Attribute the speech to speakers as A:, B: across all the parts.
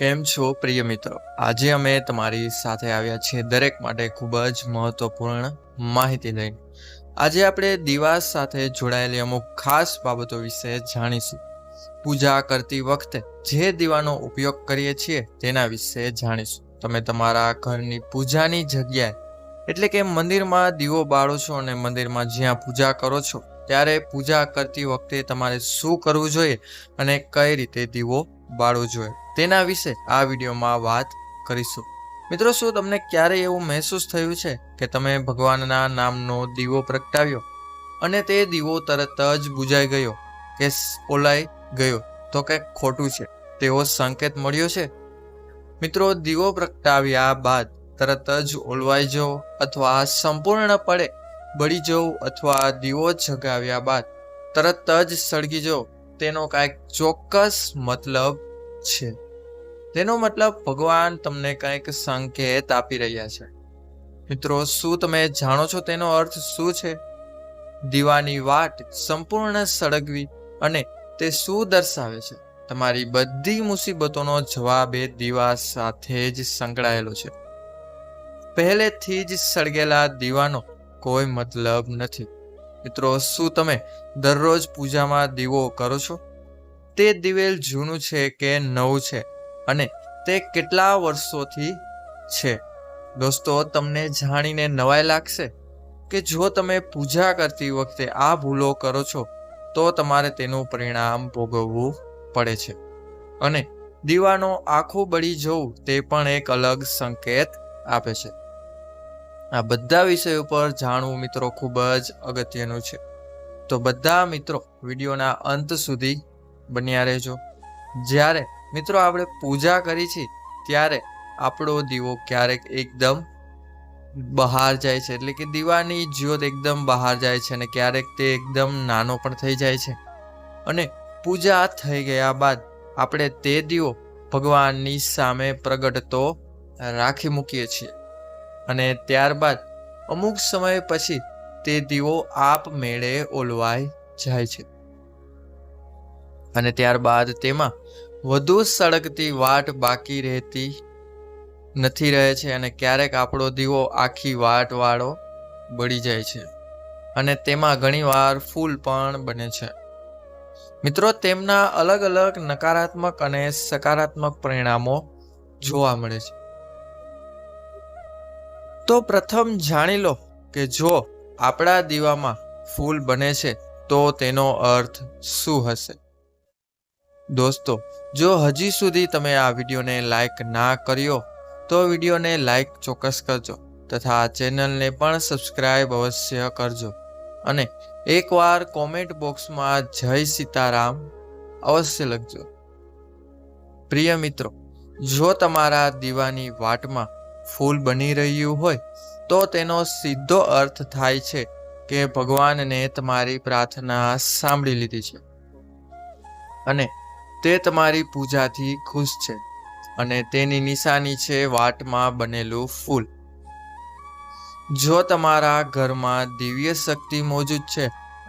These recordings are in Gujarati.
A: કેમ છો પ્રિય મિત્રો? આજે અમે તમારી સાથે આવ્યા છીએ દરેક માટે ખૂબ જ મહત્વપૂર્ણ માહિતી લઈને. આજે આપણે દીવા સાથે જોડાયેલી અમુક ખાસ બાબતો વિશે જાણીશું. પૂજા કરતી વખતે જે દીવાનો ઉપયોગ કરીએ છીએ તેના વિશે જાણીશું. તમે તમારા ઘરની પૂજાની જગ્યાએ એટલે કે મંદિરમાં દીવો બાળો છો અને મંદિરમાં જ્યાં પૂજા કરો છો ત્યારે પૂજા કરતી વખતે તમારે શું કરવું જોઈએ અને કઈ રીતે દીવો બાળવો જોઈએ તેના વિશે આ વિડીયોમાં વાત કરીશું. મિત્રો, શું તમને ક્યારેય એવું મહેસૂસ થયું છે કે તમે ભગવાનના નામનો દીવો પ્રગટાવ્યો અને તે દીવો તરત જ બુઝાઈ ગયો કે ઓલાઈ ગયો? તો કંઈક ખોટું છે તેવો સંકેત મળ્યો છે? મિત્રો, દીવો પ્રગટાવ્યા બાદ તરત જ ઓલવાઈ જવો અથવા સંપૂર્ણપણે બળી જવું અથવા દીવો જગાવ્યા બાદ તરત જ સળગી જવો તેનો કાંઈક ચોક્કસ મતલબ છે. તેનો મતલબ ભગવાન તમને કંઈક સંકેત આપી રહ્યા છે. મિત્રો, શું તમે જાણો છો તેનો અર્થ શું છે? દીવાની વાટ સંપૂર્ણ સળગવી અને તે શું દર્શાવે છે? તમારી બધી મુસીબતોનો જવાબ એ દીવા સાથે જ સંકળાયેલો છે. પહેલેથી જ સળગેલા દીવાનો કોઈ મતલબ નથી. મિત્રો, શું તમે દરરોજ પૂજામાં દીવો કરો છો? તે દિવેલ જૂનું છે કે નવું છે અને તે કેટલા વર્ષોથી છે? દોસ્તો, તમને જાણીને નવાઈ લાગશે કે જો તમે પૂજા કરતી વખતે આ ભૂલો કરો છો તો તમારે તેનું પરિણામ ભોગવવું પડે છે. અને દીવાનો આખું બળી જવું તે પણ એક અલગ સંકેત આપે છે. આ બધા વિષયો પર જાણવું મિત્રો ખૂબ જ અગત્યનું છે. તો બધા મિત્રો વિડીયોના અંત સુધી બન્યા રહેજો. જ્યારે મિત્રો આપણે પૂજા કરી છે ત્યારે આપણો દીવો ક્યારેક એકદમ બહાર જાય છે, એટલે કે દીવાની જ્યોત એકદમ બહાર જાય છે અને ક્યારેક તે એકદમ નાનો પણ થઈ જાય છે. અને પૂજા થઈ ગયા બાદ આપણે તે દીવો ભગવાનની સામે પ્રગટતો રાખી મૂકીએ છીએ અને ત્યારબાદ અમુક સમય પછી તે દીવો આપમેળે ઓલવાઈ જાય છે અને ત્યારબાદ તેમાં વધુ સળગતી વાટ બાકી રહેતી નથી રહે છે અને ક્યારેક આપણો દીવો આખી વાટ વાળો બળી જાય છે અને તેમાં ઘણીવાર ફૂલ પણ બને છે. મિત્રો, તેમના અલગ અલગ નકારાત્મક અને સકારાત્મક પરિણામો જોવા મળે છે. તો પ્રથમ જાણી લો કે જો આપણા દીવામાં ફૂલ બને છે તો તેનો અર્થ શું હશે. દોસ્તો, જો હજી સુધી તમે આ વિડીયોને લાઈક ના કર્યો તો વિડીયોને લાઈક ચોક્કસ કરજો તથા ચેનલને પણ સબસ્ક્રાઇબ અવશ્ય કરજો અને એકવાર કોમેન્ટ બોક્સમાં જય સીતારામ અવશ્ય લખજો. પ્રિય મિત્રો, જો તમારા દીવાની વાટમાં ફૂલ બની રહ્યું હોય તો તેનો સીધો અર્થ થાય છે કે ભગવાનને તમારી પ્રાર્થના સાંભળી લીધી છે અને તે તમારી પૂજાથી ખુશ છે અને તેની નિશાની છે વાટમાં બનેલું ફૂલ. જો તમારા ઘરમાં દિવ્ય શક્તિ મોજૂદ છે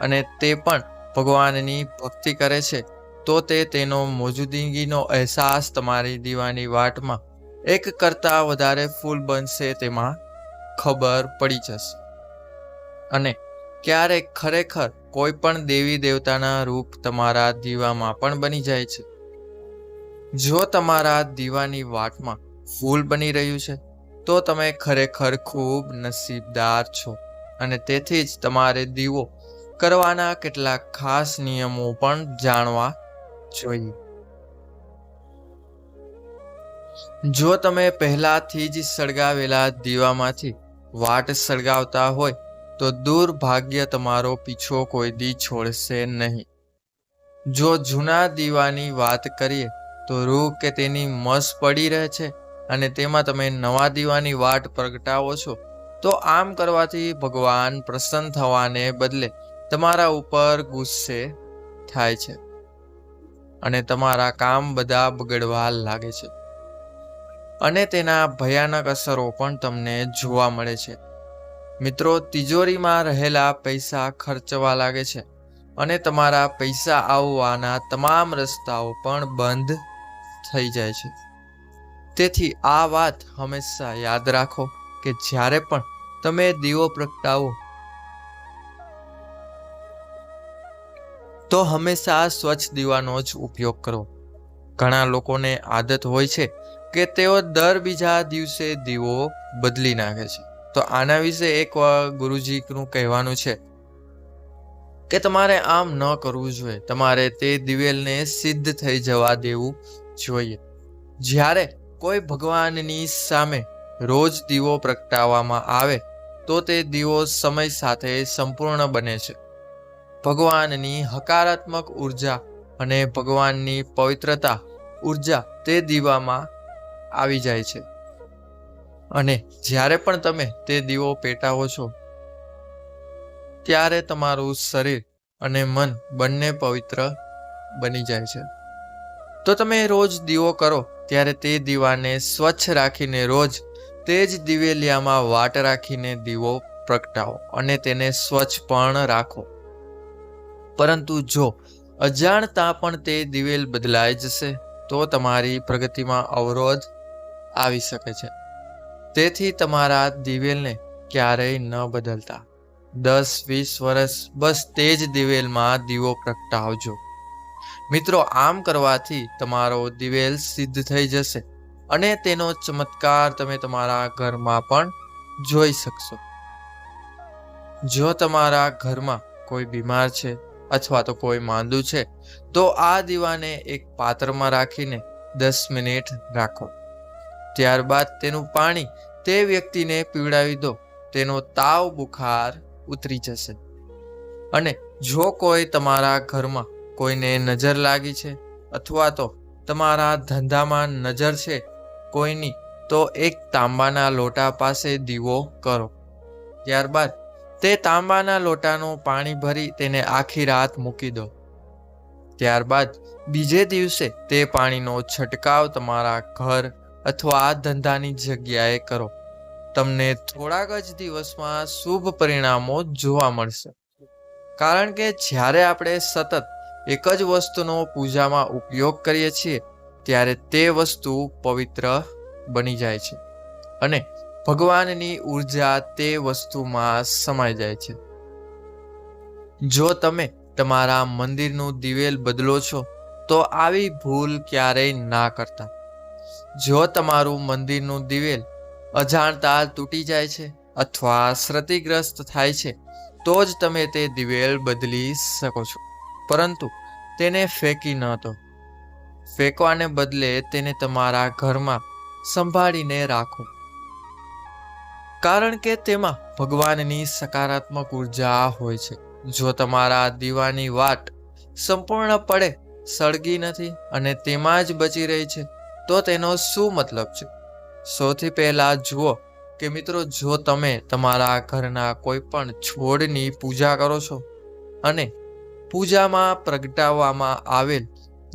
A: અને તે પણ ભગવાનની ભક્તિ કરે છે તો તે તેનો મોજૂદગીનો અહેસાસ તમારી દીવાની વાટમાં એક કરતાં વધારે ફૂલ બનશે તેમાં ખબર પડી જશે. અને ક્યારેક ખરેખર કોઈ પણ દેવી દેવતાના રૂપ તમારા દીવામાં પણ બની જાય છે. જો તમારા દીવાની વાટમાં ફૂલ બની રહ્યું છે તો તમે ખરેખર ખૂબ નસીબદાર છો અને તેથી જ તમારે દીવો કરવાના કેટલાક ખાસ નિયમો પણ જાણવા જોઈએ. જો તમે પહેલાથી જ સળગાવેલા દીવામાંથી વાટ સળગાવતા હોય તો દુર્ભાગ્ય તમારો પીછો કોઈ દી છોડશે નહીં. જો જૂના દીવાની વાત કરીએ તો રૂ કે તેની મસ પડી રહે છે અને તેમાં તમે નવા દીવાની વાટ પ્રગટાવો છો તો આમ કરવાથી ભગવાન પ્રસન્ન થવાને બદલે તમારા ઉપર ગુસ્સે થાય છે અને તમારા કામ બધા બગડવા લાગે છે અને તેના ભયાનક અસરો પણ તમને જોવા મળે છે. મિત્રો, તિજોરીમાં રહેલા પૈસા ખર્ચવા લાગે છે અને તમારા પૈસા આવવાના તમામ રસ્તાઓ પણ બંધ થઈ જાય છે. તેથી આ વાત હંમેશા યાદ રાખો કે જ્યારે પણ તમે દીવો પ્રગટાવો તો હંમેશા સ્વચ્છ દીવાનો જ ઉપયોગ કરો. ઘણા લોકોને આદત હોય છે કે તેઓ દર બીજા દિવસે દીવો બદલી નાખે છે. તો આના વિશે એક ગુરુજીનું કહેવાનું છે કે તમારે આમ ન કરવું જોઈએ. તમારે તે દિવેલને સિદ્ધ થઈ જવા દેવું જોઈએ. જ્યારે કોઈ ભગવાનની સામે રોજ દીવો પ્રગટાવવામાં આવે તો તે દીવો સમય સાથે સંપૂર્ણ બને છે. ભગવાનની હકારાત્મક ઉર્જા અને ભગવાનની પવિત્રતા ઉર્જા તે દીવામાં આવી જાય છે. અને જ્યારે પણ તમે તે દીવો પેટાવો છો ત્યારે તમારું શરીર અને મન બંને પવિત્ર બની જાય છે. તો તમે રોજ દીવો કરો ત્યારે તે દીવાને સ્વચ્છ રાખીને રોજ તે જ દિવેલિયામાં વાટ રાખીને દીવો પ્રગટાવો અને તેને સ્વચ્છ પણ રાખો. પરંતુ જો અજાણતા પણ તે દિવેલ બદલાઈ જશે તો તમારી પ્રગતિમાં અવરોધ આવી શકે છે. તેથી તમારા દિવેલને ક્યારેય ન બદલતા. 10-20 વર્ષ બસ તે જ દિવેલમાં દીવો પ્રગટાવજો. મિત્રો, આમ કરવાથી તમારો દિવેલ સિદ્ધ થઈ જશે અને તેનો ચમત્કાર તમે તમારા ઘરમાં પણ જોઈ શકશો. જો તમારા ઘરમાં કોઈ બીમાર છે અથવા તો કોઈ માંદું છે તો આ દીવાને એક પાત્રમાં રાખીને 10 મિનિટ રાખો. ત્યારબાદ તેનું પાણી તે વ્યક્તિને પીવડાવી દો. તેનો તાવ બુખાર ઉતરી જશે. અને જો કોઈ તમારા ઘરમાં કોઈને નજર લાગી છે અથવા તો તમારા ધંધામાં નજર છે કોઈની, તો એક તાંબાના લોટા પાસે દીવો કરો. ત્યારબાદ તે તાંબાના લોટાનું પાણી ભરી તેને આખી રાત મૂકી દો. ત્યારબાદ બીજે દિવસે તે પાણીનો છંટકાવ તમારા ઘર અથવા ધંધાની જગ્યાએ કરો. તમને થોડાક જ દિવસમાં શુભ પરિણામો જોવા મળશે. કારણ કે જ્યારે આપણે સતત એક જ વસ્તુનો પૂજામાં ઉપયોગ કરીએ છીએ ત્યારે તે વસ્તુ પવિત્ર બની જાય છે અને ભગવાનની ઉર્જા તે વસ્તુમાં સમાઈ જાય છે. જો તમે તમારા મંદિરનું દિવેલ બદલો છો તો આવી ભૂલ ક્યારેય ના કરતા. જો તમારું મંદિરનું દિવેલ અજાણતા તૂટી જાય છે અથવા ક્ષતિગ્રસ્ત થાય છે તો જ તમે તે દિવેલ બદલી શકો છો. પરંતુ તેને ફેંકી ન દો. ફેંકવાને બદલે તેને તમારા ઘરમાં સંભાળીને રાખો. કારણ કે તેમાં ભગવાનની સકારાત્મક ઉર્જા હોય છે. જો તમારા દીવાની વાટ સંપૂર્ણપણે સળગી નથી અને તેમાં જ બચી રહી છે તો તેનો શું મતલબ છે? સૌથી પહેલા જુઓ કે મિત્રો, જો તમે તમારા ઘરના કોઈ પણ છોડની પૂજા કરો છો અને પૂજામાં પ્રગટાવવામાં આવેલ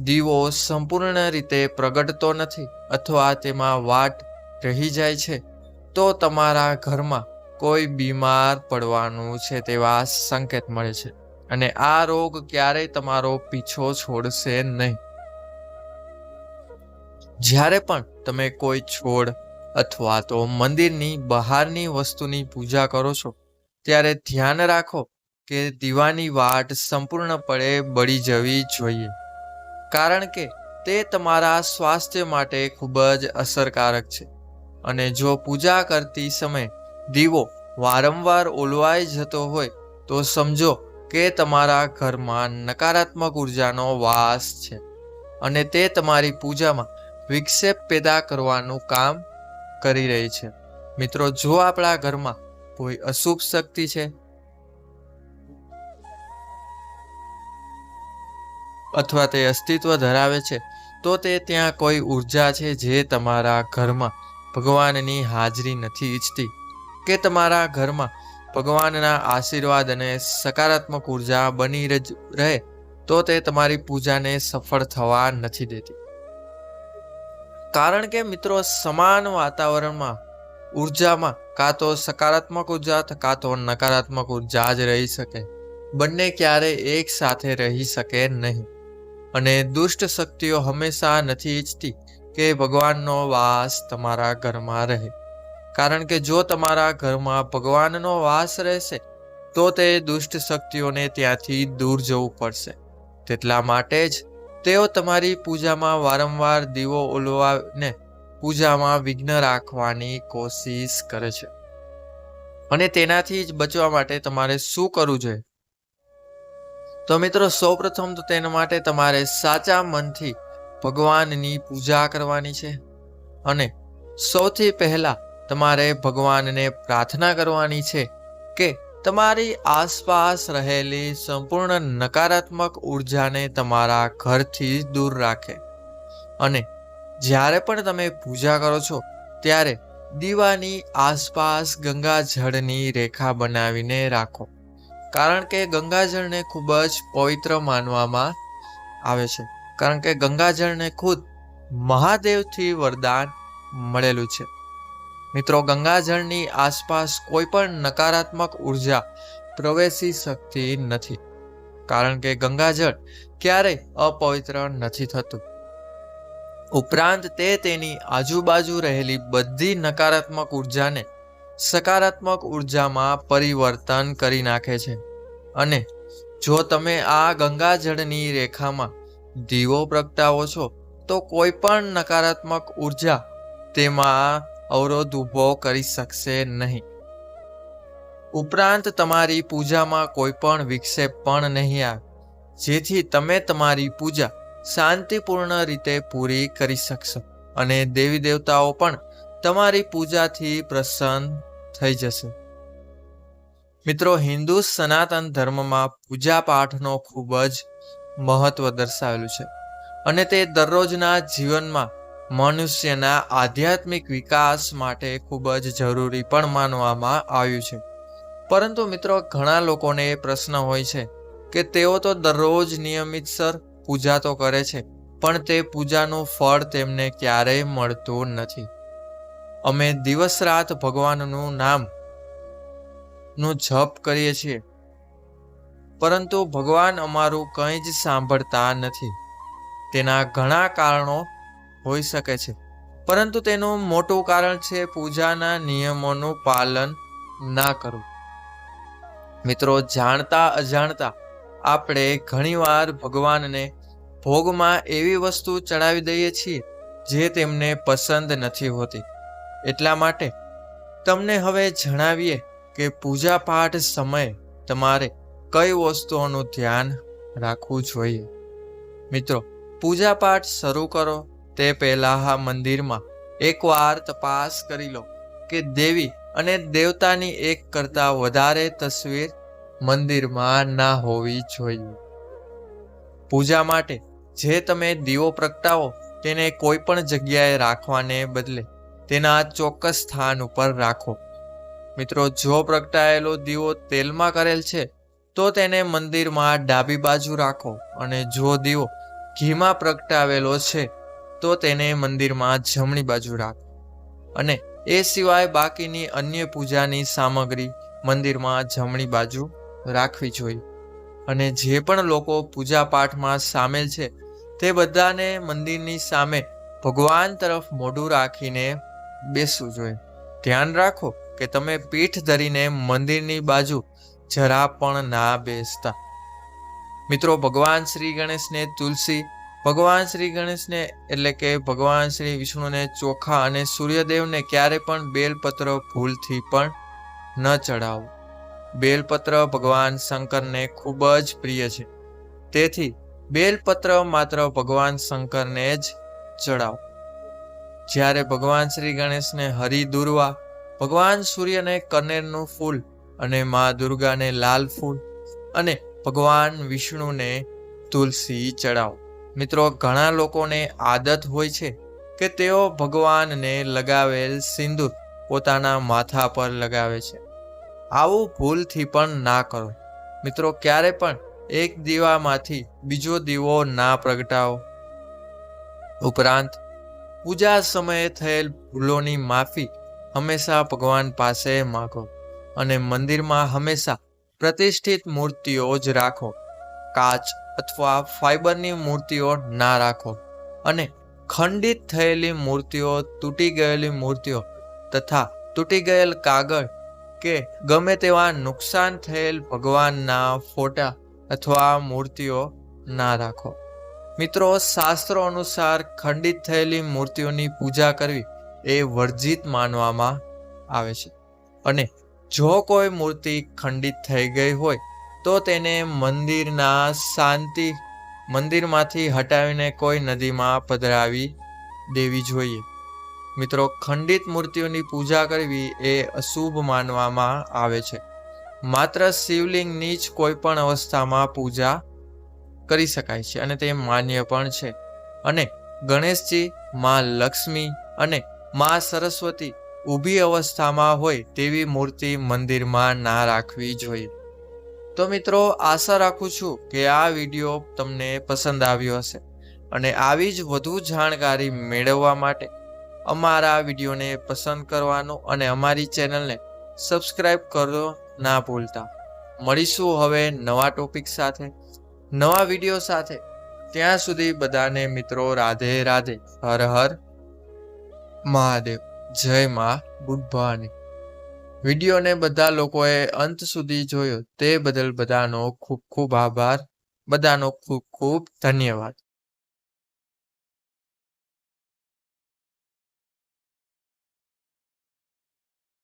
A: દીવો સંપૂર્ણ રીતે પ્રગટતો નથી અથવા તેમાં વાટ રહી જાય છે તો તમારા ઘરમાં કોઈ બીમાર પડવાનું છે તેવા સંકેત મળે છે અને આ રોગ ક્યારેય તમારો પીછો છોડશે નહીં. જ્યારે પણ તમે કોઈ છોડ અથવા તો મંદિરની બહારની વસ્તુની પૂજા કરો છો ત્યારે ધ્યાન રાખો કે દીવાની વાટ સંપૂર્ણપણે બળી જવી જોઈએ. કારણ કે તે તમારા સ્વાસ્થ્ય માટે ખૂબ જ અસરકારક છે. અને જો પૂજા કરતી સમયે દીવો વારંવાર ઓલવાઈ જતો હોય તો સમજો કે તમારા ઘરમાં નકારાત્મક ઉર્જાનો વાસ છે અને તે તમારી પૂજામાં વિક્ષેપ પેદા કરવાનું કામ કરી રહી છે. મિત્રો, જો આપણા ઘરમાં કોઈ અશુભ શક્તિ છે અથવા તે અસ્તિત્વ ધરાવે છે તો તે ત્યાં કોઈ ઉર્જા છે જે તમારા ઘરમાં ભગવાનની હાજરી નથી ઈચ્છતી કે તમારા ઘરમાં ભગવાનના આશીર્વાદ અને સકારાત્મક ઉર્જા બની રહે તો તે તમારી પૂજાને સફળ થવા નથી દેતી. કારણ કે મિત્રો, સમાન વાતાવરણમાં ઉર્જામાં કાં તો સકારાત્મક ઉર્જા કાં તો નકારાત્મક ઉર્જા જ રહી શકે. બંને ક્યારેય એક સાથે રહી શકે નહીં. અને દુષ્ટ શક્તિઓ હંમેશા નથી ઈચ્છતી કે ભગવાનનો વાસ તમારા ઘરમાં રહે. કારણ કે જો તમારા ઘરમાં ભગવાનનો વાસ રહેશે તો તે દુષ્ટ શક્તિઓને ત્યાંથી દૂર જવું પડશે. તેટલા માટે જ તેઓ તમારી પૂજામાં વારંવાર દીવો ઓલવાને પૂજામાં વિઘ્ન રાખવાની કોશિશ કરે છે. અને તેનાથી જ બચવા માટે તમારે શું કરવું જોઈએ? તો મિત્રો, સૌપ્રથમ તો તેના માટે તમારે સાચા મનથી ભગવાનની પૂજા કરવાની છે. અને સૌથી પહેલા તમારે ભગવાનને પ્રાર્થના કરવાની છે કે તમારી આસપાસ રહેલી સંપૂર્ણ નકારાત્મક ઉર્જાને તમારા ઘરથી દૂર રાખે. અને જ્યારે પણ તમે પૂજા કરો છો ત્યારે દીવાની આસપાસ ગંગાજળની રેખા બનાવીને રાખો. કારણ કે ગંગાજળને ખૂબ જ પવિત્ર માનવામાં આવે છે. કારણ કે ગંગાજળને ખુદ મહાદેવથી વરદાન મળેલું છે. મિત્રો, ગંગાજળની આસપાસ કોઈ પણ નકારાત્મક ઉર્જા પ્રવેશી શકતી નથી. કારણ કે ગંગાજળ ક્યારેય અપવિત્ર નથી થતું. ઉપરાંત તે તેની આજુબાજુ રહેલી બધી નકારાત્મક ઉર્જાને સકારાત્મક ઉર્જામાં પરિવર્તન કરી નાખે છે. અને જો તમે આ ગંગાજળની રેખામાં દીવો પ્રગટાવો છો તો કોઈ પણ નકારાત્મક ઉર્જા તેમાં અવરોધ ઊભો કરી શકશે નહીં. ઉપરાંત તમારી પૂજામાં કોઈ પણ વિક્ષેપ પણ નહીં આવે, જેથી તમે તમારી પૂજા શાંતિપૂર્ણ રીતે પૂરી કરી શકશો. અને દેવી દેવતાઓ પણ તમારી પૂજાથી પ્રસન્ન થઈ જશે. મિત્રો, હિન્દુ સનાતન ધર્મમાં પૂજા પાઠનો ખૂબ જ મહત્વ દર્શાવેલું છે. અને તે દરરોજના જીવનમાં મનુષ્યના આધ્યાત્મિક વિકાસ માટે ખૂબ જ જરૂરી પણ માનવામાં આવ્યું છે. પરંતુ મિત્રો, ઘણા લોકોને એ પ્રશ્ન હોય છે કે તેઓ તો દરરોજ નિયમિતસર પૂજા તો કરે છે, પણ તે પૂજાનું ફળ તેમને ક્યારેય મળતું નથી. અમે દિવસ રાત ભગવાનનું નામ નું જપ કરીએ છીએ, પરંતુ ભગવાન અમારું કંઈ જ સાંભળતા નથી. તેના ઘણા કારણો હોઈ શકે છે, પરંતુ તેનું મોટું કારણ છે પૂજાના નિયમોનું પાલન ના કરવું. મિત્રો, જાણતા અજાણતા આપણે ઘણીવાર ભગવાનને ભોગમાં એવી વસ્તુ ચડાવી દઈએ છીએ જે તેમને પસંદ નથી હોતી. એટલા માટે તમને હવે જણાવીએ કે પૂજા પાઠ સમયે તમારે કઈ વસ્તુઓનું ધ્યાન રાખવું જોઈએ. મિત્રો, પૂજા પાઠ શરૂ કરો તે પહેલા મંદિરમાં એકવાર તપાસ કરી લો કે દેવી અને દેવતાની એક કરતાં વધારે તસવીર મંદિરમાં ના હોવી જોઈએ. પૂજા માટે જે તમે દીવો પ્રગટાવો તેને કોઈ પણ જગ્યાએ રાખવાને બદલે તેના ચોક્કસ સ્થાન ઉપર રાખો. મિત્રો, જો પ્રગટાયેલો દીવો તેલમાં કરેલ છે તો તેને મંદિરમાં ડાબી બાજુ રાખો. અને જો દીવો ઘીમાં પ્રગટાવેલો છે તો તેને મંદિરમાં જમણી બાજુ રાખો. અને એ સિવાય બાકીની અન્ય પૂજાની સામગ્રી મંદિરમાં જમણી બાજુ રાખવી જોઈએ. અને જે પણ લોકો પૂજા પાઠમાં સામેલ છે તે બધાને મંદિરની સામે ભગવાન તરફ મોઢું રાખીને બેસવું જોઈએ. ધ્યાન રાખો કે તમે પીઠ ધરીને મંદિરની બાજુ જરા પણ ના બેસતા. મિત્રો, ભગવાન શ્રી ગણેશને તુલસી, ભગવાન શ્રી ગણેશને એટલે કે ભગવાન શ્રી વિષ્ણુને ચોખા અને સૂર્યદેવને ક્યારે પણ બેલપત્ર ભૂલથી પણ ન ચડાવો. બેલપત્ર ભગવાન શંકરને ખૂબ જ પ્રિય છે, તેથી બેલપત્ર માત્ર ભગવાન શંકરને જ ચડાવો. જ્યારે ભગવાન શ્રી ગણેશને હરી દુર્વા, ભગવાન સૂર્યને કનેરનું ફૂલ અને મા દુર્ગાને લાલ ફૂલ અને ભગવાન વિષ્ણુને તુલસી ચડાવો. મિત્રો, ઘણા લોકોને આદત હોય છે કે તેઓ ભગવાનને લગાવેલ સિંદૂર પોતાના માથા પર લગાવે છે. આવું ભૂલથી પણ ના કરો. મિત્રો, ક્યારે પણ એક દીવામાંથી બીજો દીવો ના પ્રગટાવો. ઉપરાંત પૂજા સમયે થયેલ ભૂલોની માફી હંમેશા ભગવાન પાસે માંગો. અને મંદિરમાં હંમેશા પ્રતિષ્ઠિત મૂર્તિઓ જ રાખો. કાચ અથવા ફાઈબરની મૂર્તિઓ ના રાખો. અને ખંડિત થયેલી મૂર્તિઓ, તૂટી ગયેલી મૂર્તિઓ તથા તૂટી ગયેલ કાગળ કે ગમે તેવા નુકસાન થયેલ ભગવાનના ફોટા અથવા મૂર્તિઓ ના રાખો. મિત્રો, શાસ્ત્રો અનુસાર ખંડિત થયેલી મૂર્તિઓની પૂજા કરવી એ વર્જિત માનવામાં આવે છે અને જો કોઈ મૂર્તિ ખંડિત થઈ ગઈ હોય તો તેને મંદિરમાંથી હટાવીને કોઈ નદીમાં પધરાવી દેવી જોઈએ. મિત્રો, ખંડિત મૂર્તિઓની પૂજા કરવી એ અશુભ માનવામાં આવે છે. માત્ર શિવલિંગની જ કોઈ પણ અવસ્થામાં પૂજા કરી શકાય છે અને તે માન્ય પણ છે. અને ગણેશજી, માં લક્ષ્મી અને માં સરસ્વતી ઊભી અવસ્થામાં હોય તેવી મૂર્તિ મંદિરમાં ના રાખવી જોઈએ. તો મિત્રો, આશા રાખું છું કે આ વિડીયો તમને પસંદ આવ્યો હશે અને આવી જ વધુ જાણકારી મેળવવા માટે અમારા વિડીયોને પસંદ કરવાનું અને અમારી ચેનલને સબસ્ક્રાઇબ કરો ના ભૂલતા. મળીશું હવે નવા ટોપિક સાથે, નવા વિડીયો સાથે. ત્યાં સુધી બધાને મિત્રો રાધે રાધે. હર હર મહાદેવ. જય માં બુદ્ધવાની. વિડીયોને બધા લોકોએ અંત સુધી જોયો તે બદલ બધાનો ખૂબ ખૂબ આભાર. બધાનો ખૂબ ખૂબ ધન્યવાદ.